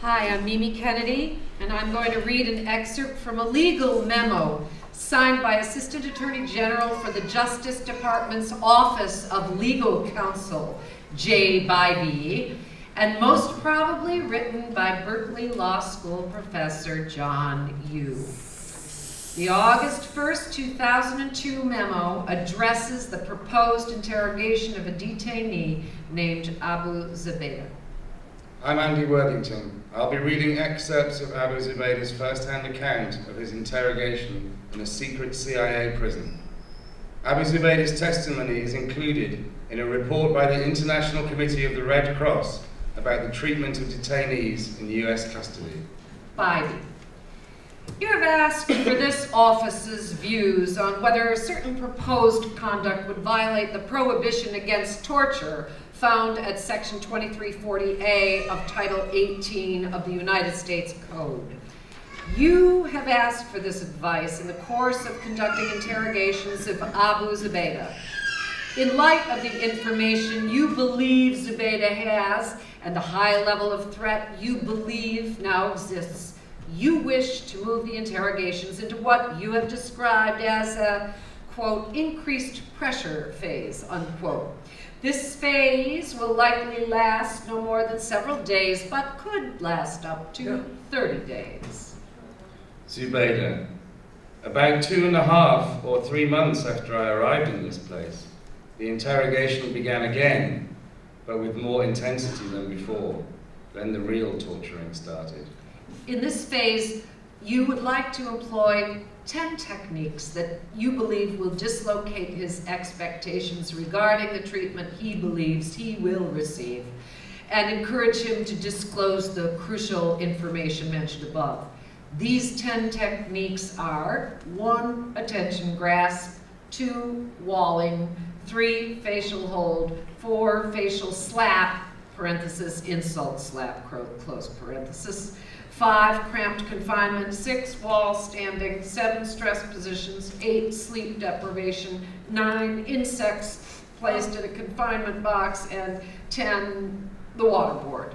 Hi, I'm Mimi Kennedy, and I'm going to read an excerpt from a legal memo signed by Assistant Attorney General for the Justice Department's Office of Legal Counsel, J. Bybee, and most probably written by Berkeley Law School professor John Yu. The August 1st, 2002 memo addresses the proposed interrogation of a detainee named Abu Zubaydah. I'm Andy Worthington. I'll be reading excerpts of Abu Zubaydah's first-hand account of his interrogation in a secret CIA prison. Abu Zubaydah's testimony is included in a report by the International Committee of the Red Cross about the treatment of detainees in US custody. Bybee. You have asked for this office's views on whether certain proposed conduct would violate the prohibition against torture found at Section 2340A of Title 18 of the United States Code. You have asked for this advice in the course of conducting interrogations of Abu Zubaydah. In light of the information you believe Zubaydah has and the high level of threat you believe now exists, you wish to move the interrogations into what you have described as a, quote, increased pressure phase, unquote. This phase will likely last no more than several days, but could last up to 30 days. Zubaydah. About 2.5 or 3 months after I arrived in this place, the interrogation began again, but with more intensity than before. Then the real torturing started. In this phase, you would like to employ 10 techniques that you believe will dislocate his expectations regarding the treatment he believes he will receive, and encourage him to disclose the crucial information mentioned above. These 10 techniques are: 1, attention grasp; 2, walling; 3, facial hold; 4, facial slap, parenthesis, insult slap, close parenthesis; 5, cramped confinement; 6, wall standing; 7, stress positions; 8, sleep deprivation; 9, insects placed in a confinement box; and 10, the waterboard.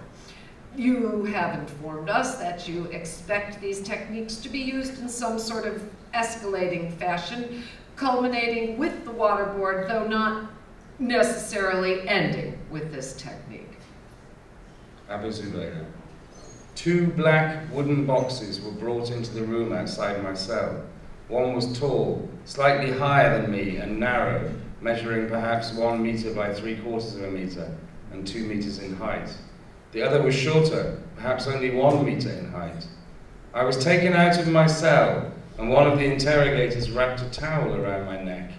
You have informed us that you expect these techniques to be used in some sort of escalating fashion, culminating with the waterboard, though not necessarily ending with this technique. Abu Zubaydah. 2 black wooden boxes were brought into the room outside my cell. One was tall, slightly higher than me, and narrow, measuring perhaps 1 meter by 3/4 of a meter and 2 meters in height. The other was shorter, perhaps only 1 meter in height. I was taken out of my cell, and one of the interrogators wrapped a towel around my neck.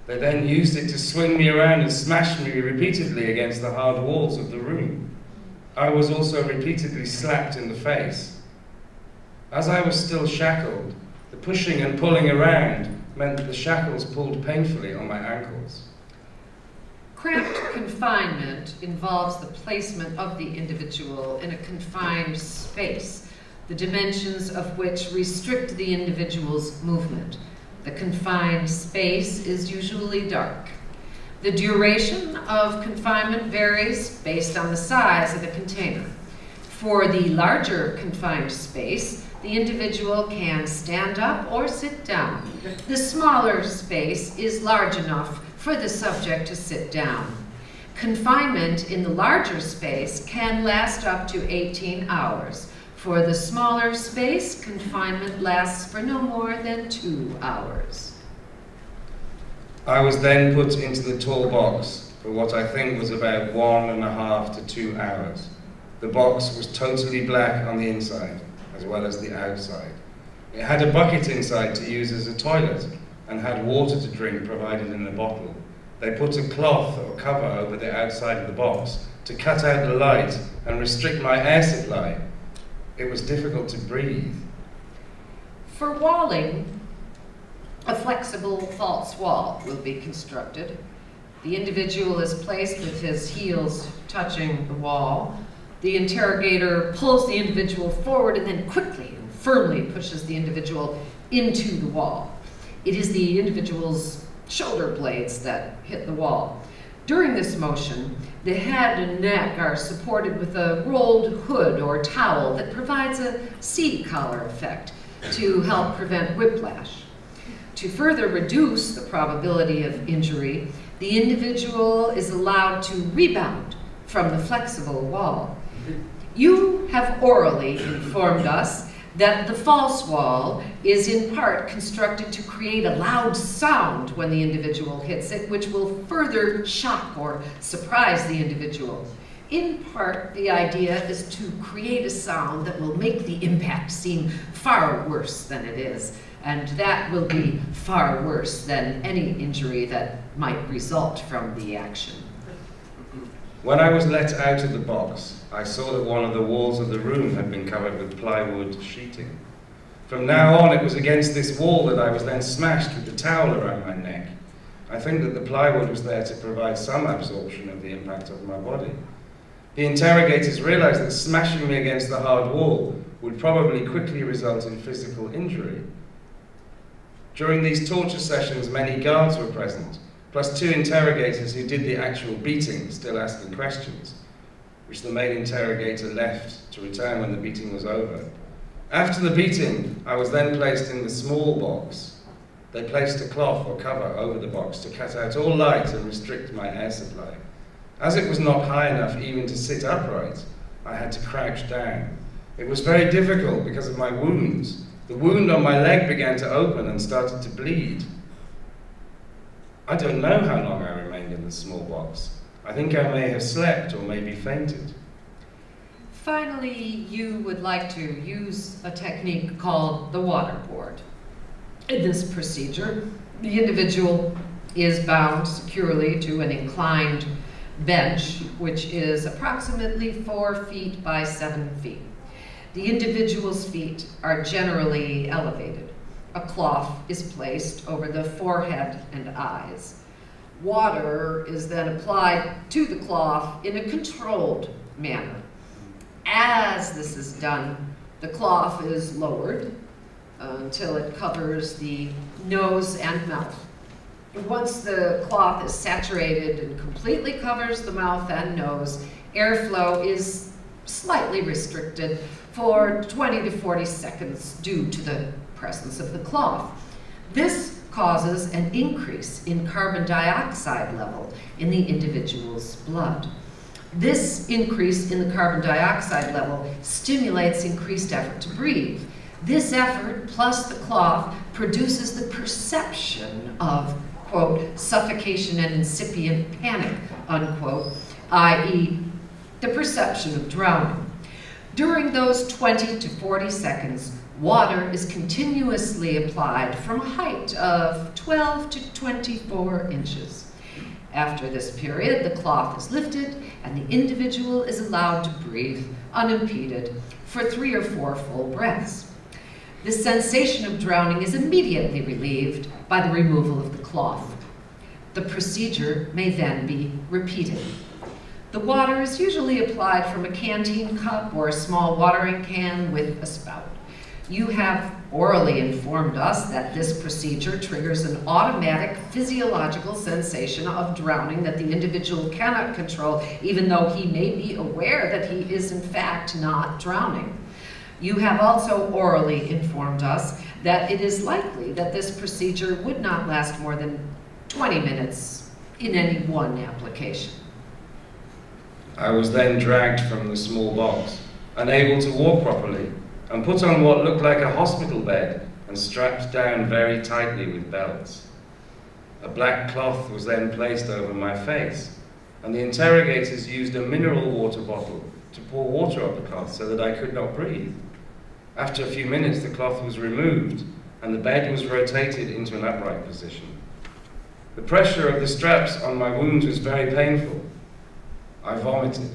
They then used it to swing me around and smash me repeatedly against the hard walls of the room. I was also repeatedly slapped in the face. As I was still shackled, the pushing and pulling around meant that the shackles pulled painfully on my ankles. Cramped confinement involves the placement of the individual in a confined space, the dimensions of which restrict the individual's movement. The confined space is usually dark. The duration of confinement varies based on the size of the container. For the larger confined space, the individual can stand up or sit down. The smaller space is large enough for the subject to sit down. Confinement in the larger space can last up to 18 hours. For the smaller space, confinement lasts for no more than 2 hours. I was then put into the tall box for what I think was about 1.5 to 2 hours. The box was totally black on the inside, as well as the outside. It had a bucket inside to use as a toilet, and had water to drink provided in a bottle. They put a cloth or cover over the outside of the box to cut out the light and restrict my air supply. It was difficult to breathe. For walling, a flexible false wall will be constructed. The individual is placed with his heels touching the wall. The interrogator pulls the individual forward and then quickly and firmly pushes the individual into the wall. It is the individual's shoulder blades that hit the wall. During this motion, the head and neck are supported with a rolled hood or towel that provides a seat collar effect to help prevent whiplash. To further reduce the probability of injury, the individual is allowed to rebound from the flexible wall. You have orally informed us that the false wall is in part constructed to create a loud sound when the individual hits it, which will further shock or surprise the individual. In part, the idea is to create a sound that will make the impact seem far worse than it is, and that will be far worse than any injury that might result from the action. When I was let out of the box, I saw that one of the walls of the room had been covered with plywood sheeting. From now on, it was against this wall that I was then smashed with the towel around my neck. I think that the plywood was there to provide some absorption of the impact of my body. The interrogators realized that smashing me against the hard wall would probably quickly result in physical injury. During these torture sessions, many guards were present, plus 2 interrogators who did the actual beating, still asking questions, which the main interrogator left to return when the beating was over. After the beating, I was then placed in the small box. They placed a cloth or cover over the box to cut out all light and restrict my air supply. As it was not high enough even to sit upright, I had to crouch down. It was very difficult because of my wounds. The wound on my leg began to open and started to bleed. I don't know how long I remained in the small box. I think I may have slept or maybe fainted. Finally, you would like to use a technique called the waterboard. In this procedure, the individual is bound securely to an inclined bench, which is approximately 4 feet by 7 feet. The individual's feet are generally elevated. A cloth is placed over the forehead and eyes. Water is then applied to the cloth in a controlled manner. As this is done, the cloth is lowered until it covers the nose and mouth. Once the cloth is saturated and completely covers the mouth and nose, airflow is slightly restricted for 20 to 40 seconds due to the presence of the cloth. This causes an increase in carbon dioxide level in the individual's blood. This increase in the carbon dioxide level stimulates increased effort to breathe. This effort plus the cloth produces the perception of, quote, suffocation and incipient panic, unquote, i.e., the perception of drowning. During those 20 to 40 seconds, water is continuously applied from a height of 12 to 24 inches. After this period, the cloth is lifted and the individual is allowed to breathe unimpeded for 3 or 4 full breaths. The sensation of drowning is immediately relieved by the removal of the cloth. The procedure may then be repeated. The water is usually applied from a canteen cup or a small watering can with a spout. You have orally informed us that this procedure triggers an automatic physiological sensation of drowning that the individual cannot control, even though he may be aware that he is in fact not drowning. You have also orally informed us that it is likely that this procedure would not last more than 20 minutes in any one application. I was then dragged from the small box, unable to walk properly, and put on what looked like a hospital bed and strapped down very tightly with belts. A black cloth was then placed over my face, and the interrogators used a mineral water bottle to pour water on the cloth so that I could not breathe. After a few minutes, the cloth was removed, and the bed was rotated into an upright position. The pressure of the straps on my wounds was very painful. I vomited.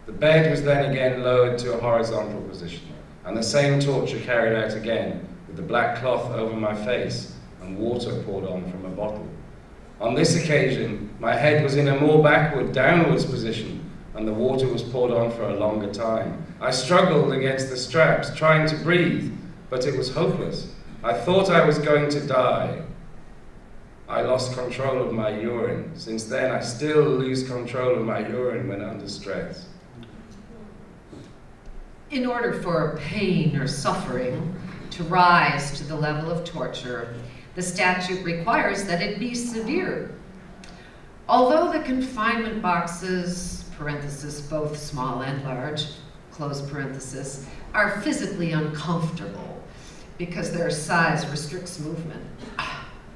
The bed was then again lowered to a horizontal position, and the same torture carried out again, with the black cloth over my face and water poured on from a bottle. On this occasion, my head was in a more backward, downwards position, and the water was poured on for a longer time. I struggled against the straps, trying to breathe, but it was hopeless. I thought I was going to die. I lost control of my urine. Since then, I still lose control of my urine when under stress. In order for pain or suffering to rise to the level of torture, the statute requires that it be severe. Although the confinement boxes, parenthesis, both small and large, close parenthesis, are physically uncomfortable because their size restricts movement,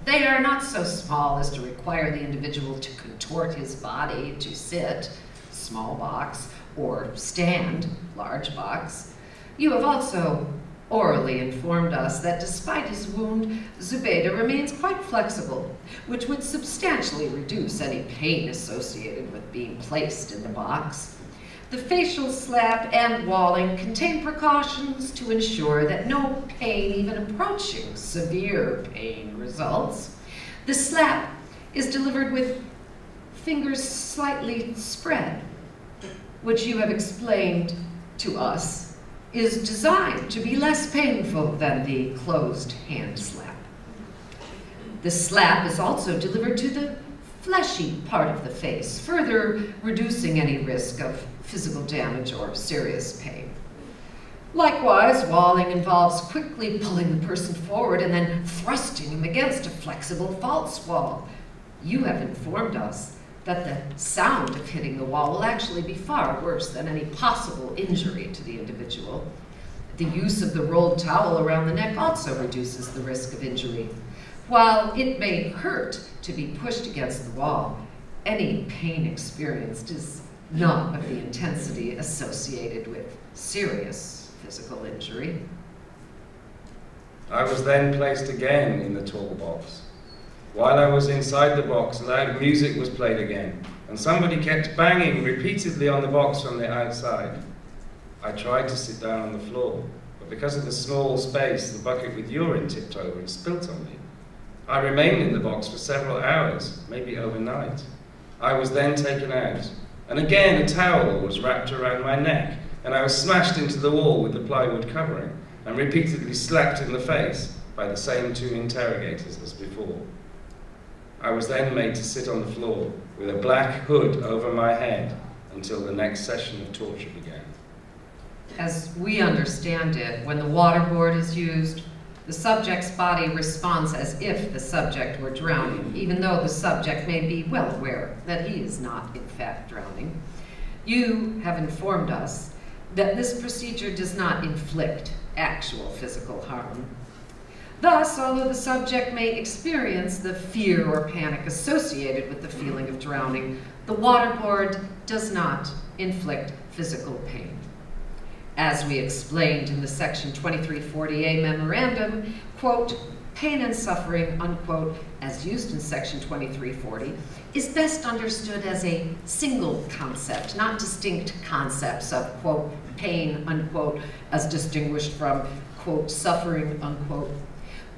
they are not so small as to require the individual to contort his body to sit, small box, or stand, large box. You have also orally informed us that despite his wound, Zubaydah remains quite flexible, which would substantially reduce any pain associated with being placed in the box. The facial slap and walling contain precautions to ensure that no pain, even approaching severe pain, results. The slap is delivered with fingers slightly spread, which you have explained to us is designed to be less painful than the closed hand slap. The slap is also delivered to the fleshy part of the face, further reducing any risk of physical damage or serious pain. Likewise, walling involves quickly pulling the person forward and then thrusting him against a flexible false wall. You have informed us that the sound of hitting the wall will actually be far worse than any possible injury to the individual. The use of the rolled towel around the neck also reduces the risk of injury. While it may hurt to be pushed against the wall, any pain experienced is not of the intensity associated with serious physical injury. I was then placed again in the tall box. While I was inside the box, loud music was played again, and somebody kept banging repeatedly on the box from the outside. I tried to sit down on the floor, but because of the small space, the bucket with urine tipped over and spilt on me. I remained in the box for several hours, maybe overnight. I was then taken out, and again a towel was wrapped around my neck, and I was smashed into the wall with the plywood covering, and repeatedly slapped in the face by the same two interrogators as before. I was then made to sit on the floor with a black hood over my head until the next session of torture began. As we understand it, when the waterboard is used, the subject's body responds as if the subject were drowning, even though the subject may be well aware that he is not, in fact, drowning. You have informed us that this procedure does not inflict actual physical harm. Thus, although the subject may experience the fear or panic associated with the feeling of drowning, the waterboard does not inflict physical pain. As we explained in the Section 2340A memorandum, quote, pain and suffering, unquote, as used in Section 2340, is best understood as a single concept, not distinct concepts of, quote, pain, unquote, as distinguished from, quote, suffering, unquote.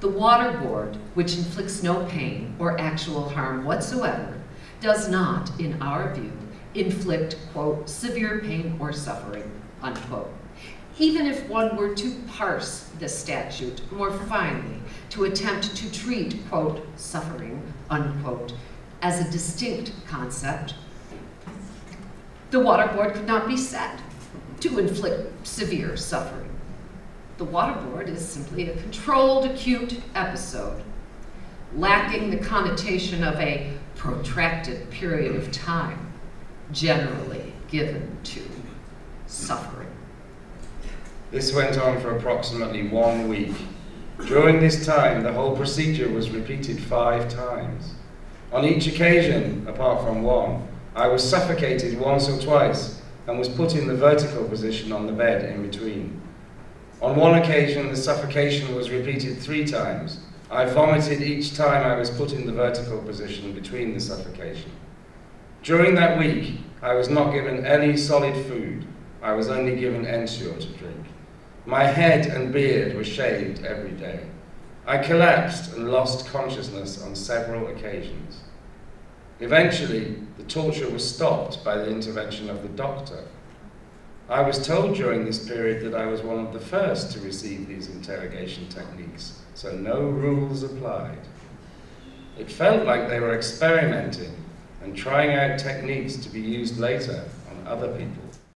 The waterboard, which inflicts no pain or actual harm whatsoever, does not, in our view, inflict, quote, severe pain or suffering, unquote. Even if one were to parse the statute more finely, to attempt to treat, quote, suffering, unquote, as a distinct concept, the waterboard could not be said to inflict severe suffering. The waterboard is simply a controlled acute episode, lacking the connotation of a protracted period of time, generally given to suffering. This went on for approximately 1 week. During this time, the whole procedure was repeated 5 times. On each occasion, apart from one, I was suffocated once or twice and was put in the vertical position on the bed in between. On one occasion, the suffocation was repeated 3 times. I vomited each time I was put in the vertical position between the suffocation. During that week, I was not given any solid food. I was only given ensure to drink. My head and beard were shaved every day. I collapsed and lost consciousness on several occasions. Eventually, the torture was stopped by the intervention of the doctor. I was told during this period that I was one of the first to receive these interrogation techniques, so no rules applied. It felt like they were experimenting and trying out techniques to be used later on other people.